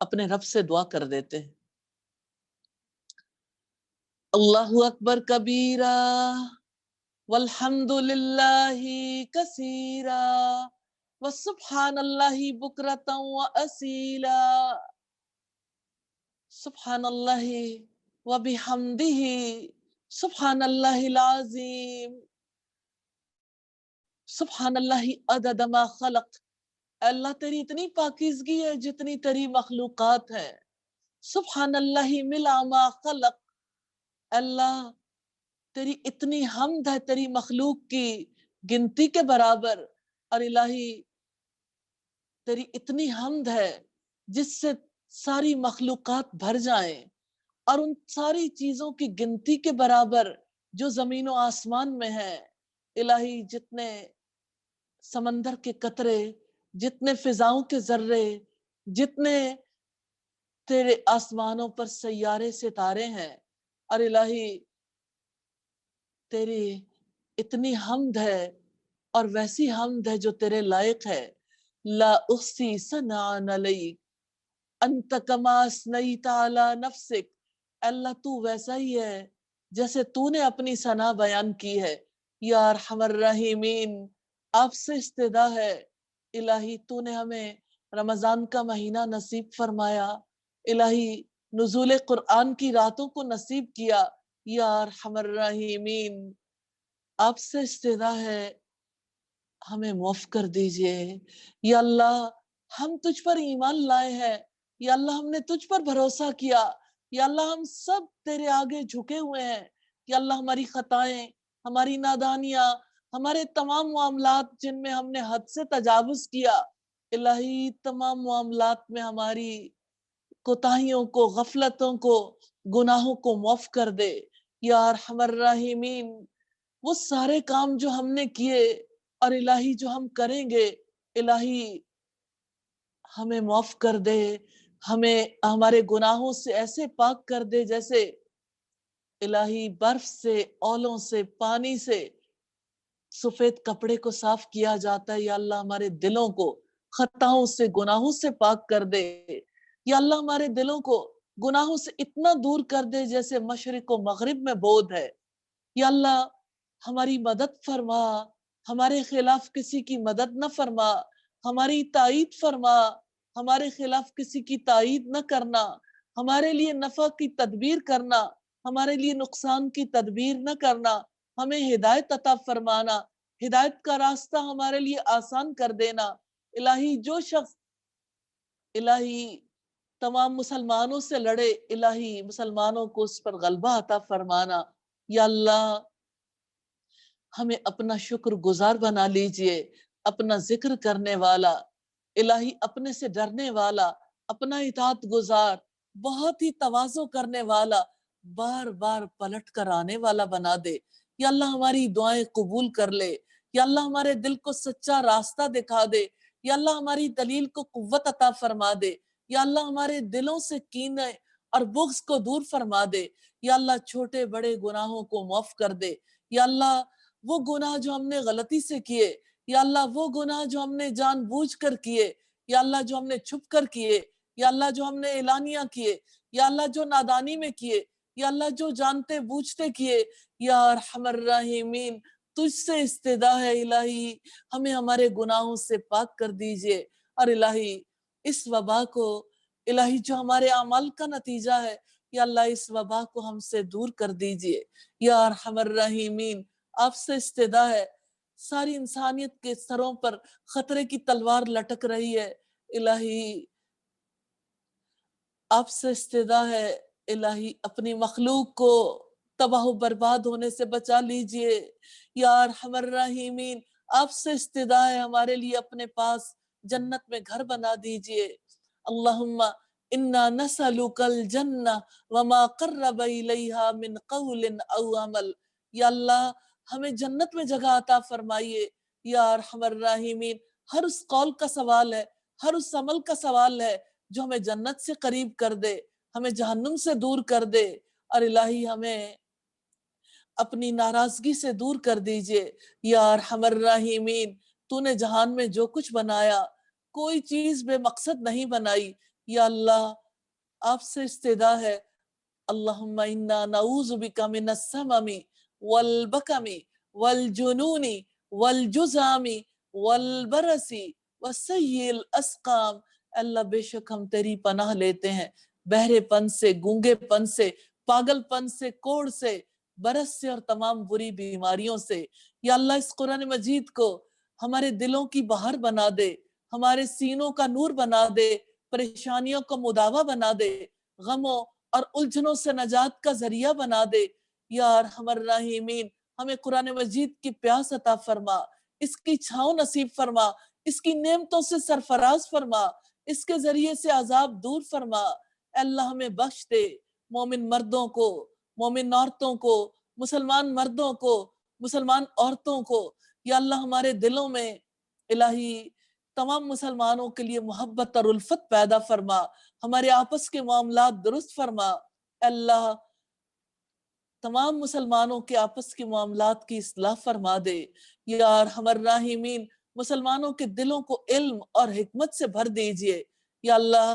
اپنے رب سے دعا کر دیتے ہیں. اللہ اکبر کبیرہ والحمد للہ کثیرا وسبحان اللہ بکرۃ واصیلا سبحان اللہ وبحمدہ سبحان اللہ العظیم سبحان اللہ عدد ما خلق. اللہ تیری اتنی پاکیزگی ہے جتنی تیری مخلوقات ہے. سبحان اللہ ملا ما خلق. اللہ تیری اتنی حمد ہے تیری مخلوق کی گنتی کے برابر. اور الہی تیری اتنی حمد ہے جس سے ساری مخلوقات بھر جائیں اور ان ساری چیزوں کی گنتی کے برابر جو زمین و آسمان میں ہے. الہی جتنے سمندر کے قطرے، جتنے فضاؤں کے ذرے، جتنے تیرے آسمانوں پر سیارے ستارے ہیں، اور الہی تیری اتنی حمد ہے اور ویسی حمد ہے جو تیرے لائق ہے. لا احصی ثناء علیک انت کما اثنیت علی نفسک. اللہ تو ویسا ہی ہے جیسے تو نے اپنی ثنا بیان کی ہے. یا ارحم الراحمین، آپ سے استدعا ہے الہی تو نے ہمیں رمضان کا مہینہ نصیب فرمایا، الہی نزول قرآن کی راتوں کو نصیب کیا. یا ارحم الراحمین، آپ سے استدعا ہے ہمیں معاف کر دیجئے. یا اللہ ہم تجھ پر ایمان لائے ہیں، یا اللہ ہم نے تجھ پر بھروسہ کیا، یا اللہ ہم سب تیرے آگے جھکے ہوئے ہیں. یا اللہ ہماری خطائیں، ہماری نادانیاں، ہمارے تمام معاملات جن میں ہم نے حد سے تجاوز کیا، الہی تمام معاملات میں ہماری کوتاہیوں کو، غفلتوں کو، گناہوں کو معاف کر دے. یا ارحم الراحمین، وہ سارے کام جو ہم نے کیے اور الہی جو ہم کریں گے، الہی ہمیں معاف کر دے. ہمیں ہمارے گناہوں سے ایسے پاک کر دے جیسے الہی برف سے، اولوں سے، پانی سے سفید کپڑے کو صاف کیا جاتا ہے. یا اللہ ہمارے دلوں کو خطاؤں سے، گناہوں سے پاک کر دے. یا اللہ ہمارے دلوں کو گناہوں سے اتنا دور کر دے جیسے مشرق و مغرب میں بود ہے. یا اللہ ہماری مدد فرما، ہمارے خلاف کسی کی مدد نہ فرما، ہماری تائید فرما، ہمارے خلاف کسی کی تائید نہ کرنا، ہمارے لیے نفع کی تدبیر کرنا، ہمارے لیے نقصان کی تدبیر نہ کرنا. ہمیں ہدایت عطا فرمانا، ہدایت کا راستہ ہمارے لیے آسان کر دینا. الہی جو شخص الہی تمام مسلمانوں سے لڑے، الہی مسلمانوں کو اس پر غلبہ عطا فرمانا. یا اللہ ہمیں اپنا شکر گزار بنا لیجئے، اپنا ذکر کرنے والا، الہی اپنے سے ڈرنے والا، اپنا اطاعت گزار، بہت ہی تواضع کرنے والا، بار بار پلٹ کر آنے والا بنا دے. یا اللہ ہماری دعائیں قبول کر لے. یا اللہ ہمارے دل کو سچا راستہ دکھا دے. یا اللہ ہماری دلیل کو قوت عطا فرما دے. یا اللہ ہمارے دلوں سے کینے اور بغض کو دور فرما دے. یا اللہ چھوٹے بڑے گناہوں کو معاف کر دے. یا اللہ وہ گناہ جو ہم نے غلطی سے کیے، یا اللہ وہ گناہ جو ہم نے جان بوجھ کر کیے، یا اللہ جو ہم نے چھپ کر کیے، یا اللہ جو ہم نے اعلانیہ کیے، یا اللہ جو نادانی میں کیے، یا اللہ جو جانتے بوجھتے کیے، یا ارحم الراحمین تجھ سے استدعا ہے الہی ہمیں ہمارے گناہوں سے پاک کر دیجئے. اور الہی اس وبا کو، الہی جو ہمارے اعمال کا نتیجہ ہے، یا اللہ اس وبا کو ہم سے دور کر دیجئے. یا ارحم الراحمین آپ سے استدعا ہے، ساری انسانیت کے سروں پر خطرے کی تلوار لٹک رہی ہے، الہی آپ سے استدعا ہے الہی اپنی مخلوق کو تباہ و برباد ہونے سے بچا لیجئے. یا ارحم الراحمین آپ سے استدعا ہے ہمارے لیے اپنے پاس جنت میں گھر بنا دیجئے. اللہم انا نسألک الجنہ وما قرب الیہا من قول او عمل. یا اللہ ہمیں جنت میں جگہ عطا فرمائیے. یا ارحم الراحمین ہر اس قول کا سوال ہے، ہر اس عمل کا سوال ہے جو ہمیں جنت سے قریب کر دے، ہمیں جہنم سے دور کر دے. اور الہی ہمیں اپنی ناراضگی سے دور کر دیجئے. یا ارحم الراحمین تو نے جہان میں جو کچھ بنایا کوئی چیز بے مقصد نہیں بنائی، یا اللہ آپ سے استدا ہے، اللہم انا نعوذ بک من السمم والبکم والجنون والجزام والبرس وسیء الاسقام۔ اللہ بے شک ہم تیری پناہ لیتے ہیں بہرے پن سے، گونگے پن سے، پاگل پن سے، کوڑ سے، برس سے اور تمام بری بیماریوں سے۔ یا اللہ اس قرآن مجید کو ہمارے دلوں کی بہار بنا دے، ہمارے سینوں کا نور بنا دے، پریشانیوں کو مداوا بنا دے، غموں اور الجھنوں سے نجات کا ذریعہ بنا دے۔ یا ارحم الراحمین ہمیں قرآن مجید کی پیاس عطا فرما، اس کی چھاؤں نصیب فرما، اس کی نعمتوں سے سرفراز فرما، اس کے ذریعے سے عذاب دور فرما۔ اے اللہ ہمیں بخش دے، مومن مردوں کو، مومن عورتوں کو، مسلمان مردوں کو، مسلمان عورتوں کو۔ یا اللہ ہمارے دلوں میں الہی تمام مسلمانوں کے لیے محبت اور الفت پیدا فرما، ہمارے آپس کے معاملات درست فرما۔ اللہ تمام مسلمانوں کے آپس کے معاملات کی اصلاح فرما دے۔ یا ارحم الراحمین مسلمانوں کے دلوں کو علم اور حکمت سے بھر دیجئے۔ یا اللہ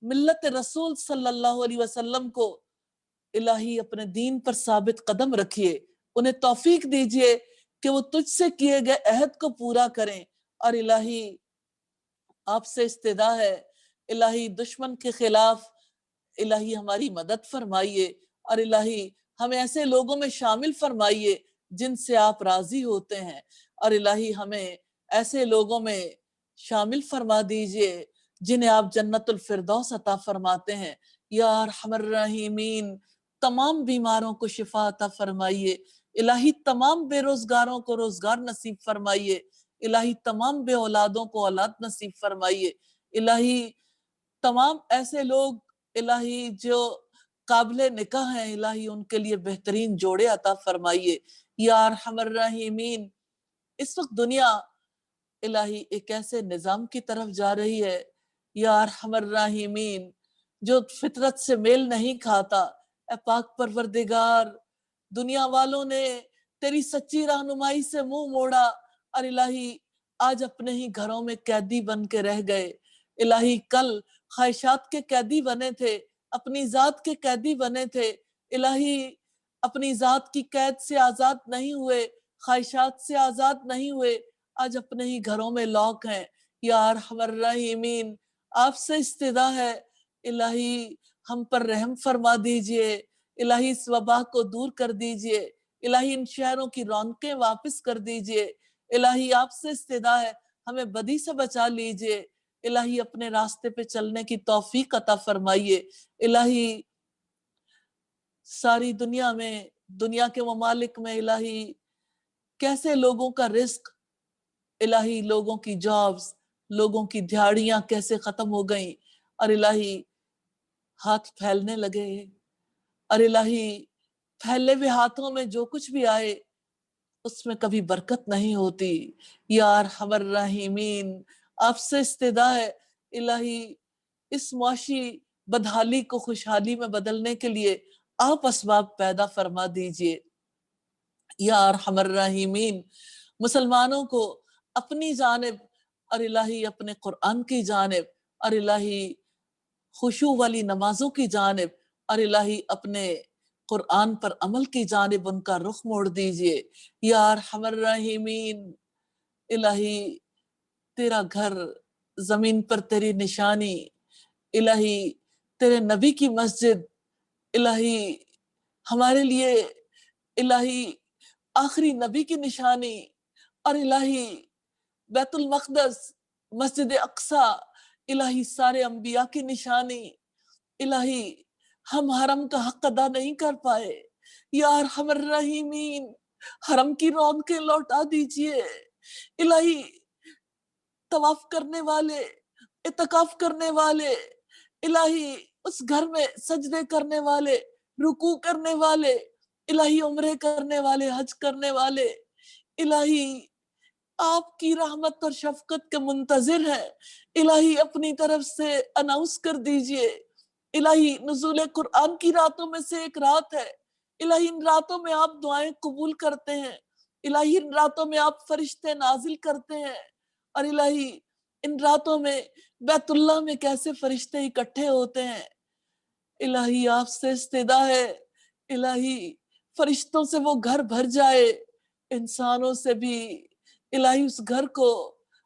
ملت رسول صلی اللہ علیہ وسلم کو الہی اپنے دین پر ثابت قدم رکھیے، انہیں توفیق دیجئے کہ وہ تجھ سے کیے گئے عہد کو پورا کریں۔ اور الہی آپ سے استدا ہے الہی دشمن کے خلاف الہی ہماری مدد فرمائیے، اور الہی ہمیں ایسے لوگوں میں شامل فرمائیے جن سے آپ راضی ہوتے ہیں، اور الہی ہمیں ایسے لوگوں میں شامل فرما دیجئے جنہیں آپ جنت الفردوس عطا فرماتے ہیں۔ یا ارحم الراحمین تمام بیماروں کو شفا عطا فرمائیے، الہی تمام بے روزگاروں کو روزگار نصیب فرمائیے، الہی تمام بے اولادوں کو اولاد نصیب فرمائیے، الہی تمام ایسے لوگ الہی جو قابل نکاح ہیں الہی ان کے لیے بہترین جوڑے عطا فرمائیے۔ یا ارحم الراحمین اس وقت دنیا الہی ایک ایسے نظام کی طرف جا رہی ہے یا ارحم الراحمین جو فطرت سے میل نہیں کھاتا۔ اے پاک پروردگار دنیا والوں نے تیری سچی رہنمائی سے منہ موڑا اور الہی آج اپنے ہی گھروں میں قیدی بن کے رہ گئے۔ الہی کل خواہشات کے قیدی بنے تھے، اپنی ذات کے قیدی بنے تھے، الہی اپنی ذات کی قید سے آزاد نہیں ہوئے، خواہشات سے آزاد نہیں ہوئے، آج اپنے ہی گھروں میں لاک ہیں۔ یا ارحم الراحمین آپ سے استدا ہے الہی ہم پر رحم فرما دیجئے، الہی اس وبا کو دور کر دیجئے، الہی ان شہروں کی رونقیں واپس کر دیجئے، الہی آپ سے استدا ہے ہمیں بدی سے بچا لیجئے، الہی اپنے راستے پہ چلنے کی توفیق عطا فرمائیے۔ الہی ساری دنیا میں، دنیا کے ممالک میں الہی کیسے لوگوں کا رزق، الہی لوگوں کی جابز، لوگوں کی دیہڑیاں کیسے ختم ہو گئیں، اور الہی ہاتھ پھیلنے لگے، اور الہی پھیلے ہوئے ہاتھوں میں جو کچھ بھی آئے اس میں کبھی برکت نہیں ہوتی۔ یا ارحم الراحمین آپ سے استدا ہے الہی اس معاشی بدحالی کو خوشحالی میں بدلنے کے لیے آپ اسباب پیدا فرما دیجئے۔ یا ارحم الراحمین مسلمانوں کو اپنی جانب اور الہی اپنے قرآن کی جانب اور الہی خشوع والی نمازوں کی جانب اور الہی اپنے قرآن پر عمل کی جانب ان کا رخ موڑ دیجئے۔ یا ارحم الراحمین الہی تیرا گھر زمین پر تیری نشانی، الہی تیرے نبی کی مسجد الہی ہمارے لیے الہی آخری نبی کی نشانی، اور الہی بیت المقدس مسجد اقصی الہی سارے انبیاء کی نشانی، الہی ہم حرم کا حق ادا نہیں کر پائے، یا ارحم الراحمین حرم کی رونقیں لوٹا دیجئے۔ الہی طواف کرنے والے، اعتکاف کرنے والے، الہی اس گھر میں سجدے کرنے والے، رکوع کرنے والے، الہی عمرے کرنے والے، حج کرنے والے، الہی آپ کی رحمت اور شفقت کے منتظر ہیں، الہی اپنی طرف سے اناؤنس کر دیجئے۔ الہی نزول قرآن کی راتوں میں سے ایک رات ہے، الہی ان راتوں میں آپ دعائیں قبول کرتے ہیں، الہی ان راتوں میں آپ فرشتے نازل کرتے ہیں، اور الہی ان راتوں میں بیت اللہ میں کیسے فرشتے اکٹھے ہوتے ہیں. الہی آپ سے استدا ہے الہی فرشتوں سے وہ گھر بھر جائے، انسانوں سے بھی. الہی اس گھر کو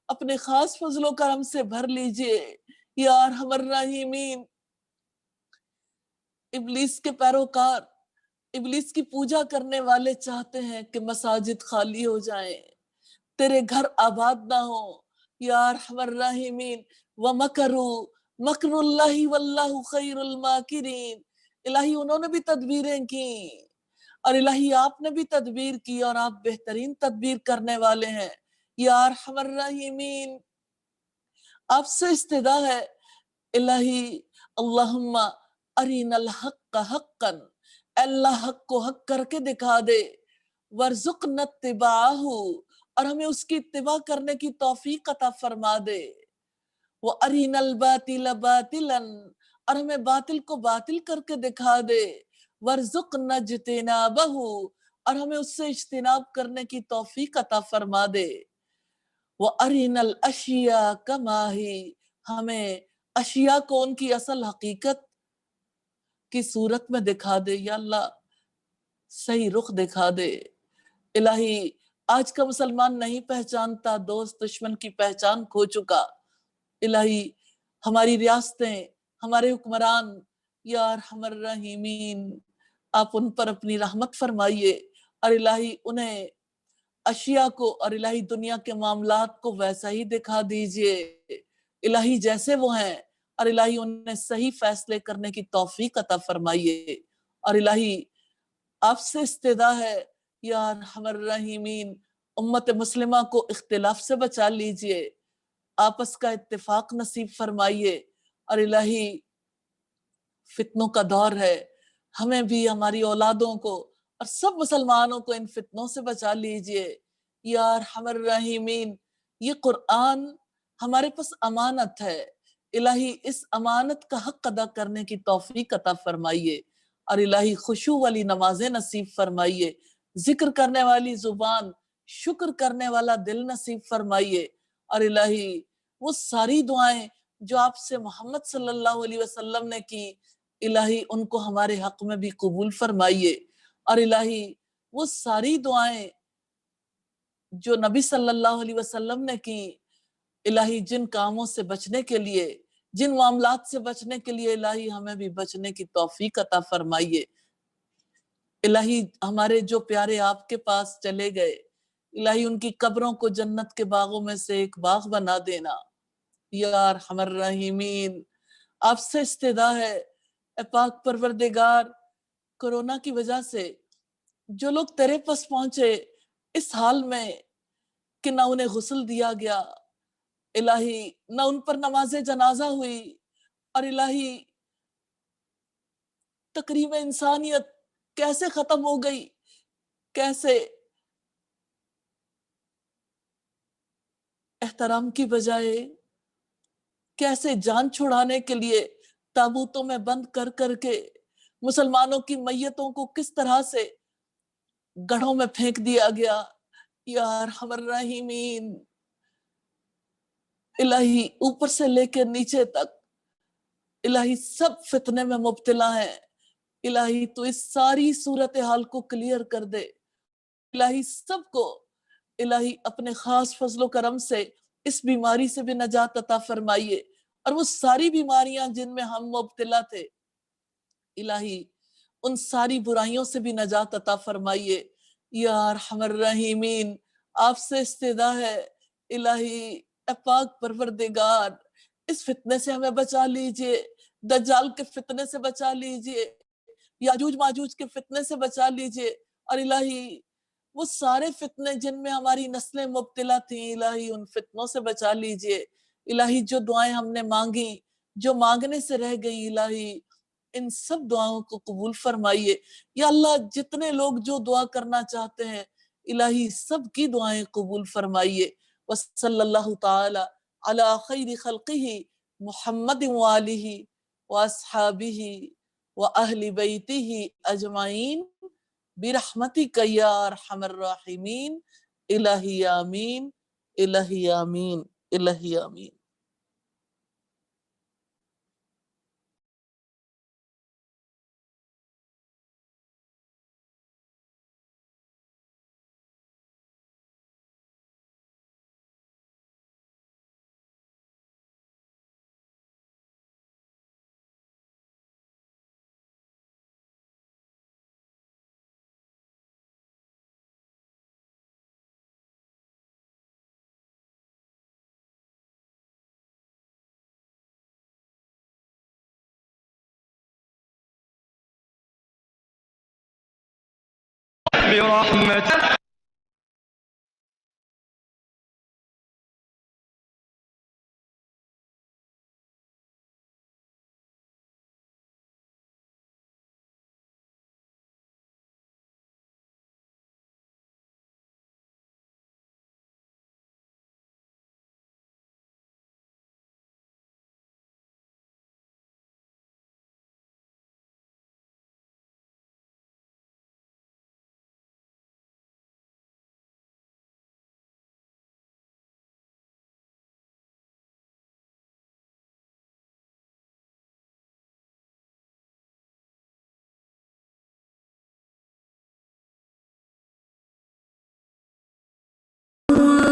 اپنے خاص فضل و کرم سے بھر لیجئے یا ارحم الراحمین. ابلیس کے پیروکار، ابلیس کی پوجا کرنے والے چاہتے ہیں کہ مساجد خالی ہو جائیں، تیرے گھر آباد نہ ہو. یا ارحم الراحمین. وَمَكَرُوا مَكْرُ اللَّهِ وَاللَّهُ خَيْرُ الْمَاكِرِينَ. الہی انہوں نے بھی تدبیریں کی اور الہی آپ نے بھی تدبیر کی اور آپ بہترین تدبیر کرنے والے ہیں. یا ارحم الراحمین. آپ سے استدا ہے الہی اللہم ارین الحق حقا، اللہ حق کو حق کر کے دکھا دے. وارزقنا اتباعہ، اور ہمیں اس کی اتباع کرنے کی توفیق عطا فرما دے. وارین الباطل باطلا، اور ہمیں باطل کو باطل کر کے دکھا دے. وارزقنا اجتنابہ، اور ہمیں اس سے اجتناب کرنے کی توفیق عطا فرما دے. وَأَرِنَا الْأَشْيَاءَ كَمَا هِي، ہمیں اشیاء کو ان کی اصل حقیقت کی صورت میں دکھا دے. یا اللہ صحیح رخ دکھا دے. الہی آج کا مسلمان نہیں پہچانتا، دوست دشمن کی پہچان کھو چکا. الہی ہماری ریاستیں، ہمارے حکمران، یا ارحم الراحمین آپ ان پر اپنی رحمت فرمائیے اور الہی انہیں اشیاء کو اور الہی دنیا کے معاملات کو ویسا ہی دکھا دیجئے الہی جیسے وہ ہیں، اور الہی انہیں صحیح فیصلے کرنے کی توفیق عطا فرمائیے. اور الہی آپ سے استدا ہے یا ارحم الراحمین امت مسلمہ کو اختلاف سے بچا لیجئے، آپس کا اتفاق نصیب فرمائیے. اور الہی فتنوں کا دور ہے، ہمیں بھی ہماری اولادوں کو اور سب مسلمانوں کو ان فتنوں سے بچا لیجئے. یا ارحم الراحمین یہ قرآن ہمارے پاس امانت ہے، الہی اس امانت کا حق ادا کرنے کی توفیق عطا فرمائیے. اور الہی خشوع والی نمازیں نصیب فرمائیے، ذکر کرنے والی زبان، شکر کرنے والا دل نصیب فرمائیے. اور الہی وہ ساری دعائیں جو آپ سے محمد صلی اللہ علیہ وسلم نے کی، الہی ان کو ہمارے حق میں بھی قبول فرمائیے. اور الہی وہ ساری دعائیں جو نبی صلی اللہ علیہ وسلم نے کی، الہی جن کاموں سے بچنے کے لیے، جن معاملات سے بچنے کے لیے، الہی ہمیں بھی بچنے کی توفیق عطا فرمائیے. الہی ہمارے جو پیارے آپ کے پاس چلے گئے، الہی ان کی قبروں کو جنت کے باغوں میں سے ایک باغ بنا دینا. یا ارحم الراحمین آپ سے استدا ہے اے پاک پروردگار، کورونا کی وجہ سے جو لوگ تیرے پاس پہنچے اس حال میں کہ نہ انہیں غسل دیا گیا، الہی نہ ان پر نماز جنازہ ہوئی، اور الہی تقریب انسانیت کیسے ختم ہو گئی، کیسے احترام کی بجائے کیسے جان چھڑانے کے لیے تابوتوں میں بند کر کر کے مسلمانوں کی میتوں کو کس طرح سے گڑھوں میں پھینک دیا گیا. یا ارحم الراحمین الہی اوپر سے لے کے نیچے تک الہی سب فتنے میں مبتلا ہیں. الہی تو اس ساری صورتحال کو کلیئر کر دے. الہی سب کو الہی اپنے خاص فضل و کرم سے اس بیماری سے بھی نجات عطا فرمائیے، اور وہ ساری بیماریاں جن میں ہم مبتلا تھے الہی ان ساری برائیوں سے بھی نجات عطا فرمائیے. یا ارحم الراحمین آپ سے استدا ہے الہی اے پاک پروردگار اس فتنے سے ہمیں بچا لیجئے، دجال کے فتنے سے بچا لیجئے، یاجوج ماجوج کے فتنے سے بچا لیجئے. اور الہی وہ سارے فتنے جن میں ہماری نسلیں مبتلا تھیں الہی ان فتنوں سے بچا لیجئے. الہی جو دعائیں ہم نے مانگی، جو مانگنے سے رہ گئی، الہی ان سب دعاؤں کو قبول فرمائیے. یا اللہ جتنے لوگ جو دعا کرنا چاہتے ہیں الہی سب کی دعائیں قبول فرمائیے. وصلی اللہ تعالی علی خیر خلقہ محمد وآلہ واصحابہ واہل بیتہ اجمعین برحمتک یا ارحم الراحمین. الہی آمین، الہی آمین، الہی آمین. برحمتك.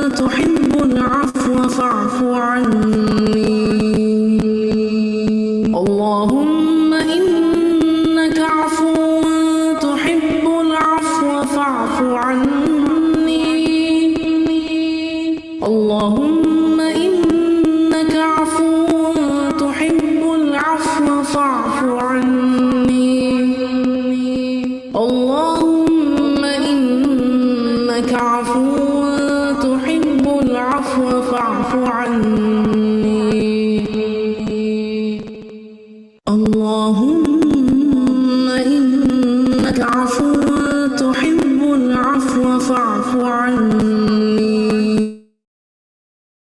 تحب العفو فاعف عني اللهم إنك عفو تحب العفو فاعف عني اللهم إنك عفو تحب العفو فاعف عني اللهم إنك عفو تحب العفو فاعف عني اللهم